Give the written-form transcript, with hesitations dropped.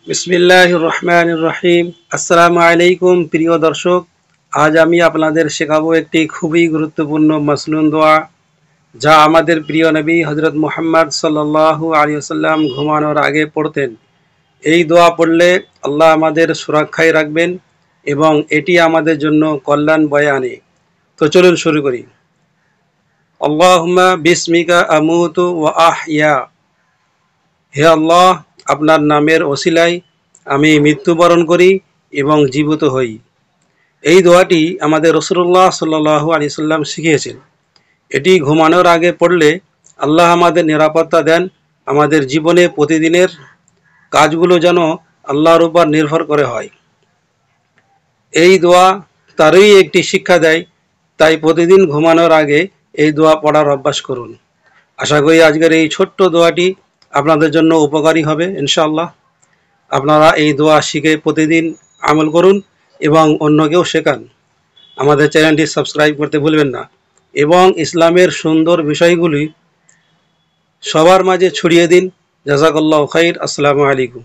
বিসমিল্লাহির রহমানির রহিম। আসসালামু আলাইকুম প্রিয় দর্শক, আজ আমি আপনাদের শেখাবো একটি খুবই গুরুত্বপূর্ণ মাসনুন দোয়া, যা আমাদের প্রিয় নবী হযরত মুহাম্মদ সাল্লাল্লাহু আলাইহি ওয়াসাল্লাম ঘুমানোর আগে পড়তেন। এই দোয়া পড়লে আল্লাহ আমাদের সুরক্ষায় রাখবেন এবং এটি আমাদের জন্য কল্যাণ বয়ে আনে। তো চলুন শুরু করি। আল্লাহুম্মা বিসমিকা আমুতু ওয়া আহইয়া। হে আল্লাহ, আপনার নামের ওসিলায় আমি মৃত্যুবরণ করি এবং জীবিত হই। এই দোয়াটি আমাদের রাসূলুল্লাহ সাল্লাল্লাহু আলাইহি সাল্লাম শিখিয়েছেন। এটি ঘুমানোর আগে পড়লে আল্লাহ আমাদের নিরাপত্তা দেন। আমাদের জীবনে প্রতিদিনের কাজগুলো যেন আল্লাহর উপর নির্ভর করে হয়। এই দোয়া তারই একটি শিক্ষা দেয়, তাই প্রতিদিন ঘুমানোর আগে এই দোয়া পড়ার অভ্যাস করুন। আশা করি আজকের এই ছোট্ট দোয়াটি আপনাদের জন্য উপকারী হবে ইনশাআল্লাহ। আপনারা এই দোয়া শিখে প্রতিদিন আমল করুন এবং অন্যকেও শেখান। আমাদের চ্যানেলটি সাবস্ক্রাইব করতে ভুলবেন না এবং ইসলামের সুন্দর বিষয়গুলি সবার মাঝে ছড়িয়ে দিন। জাযাকাল্লাহু খাইর। আসসালামু আলাইকুম।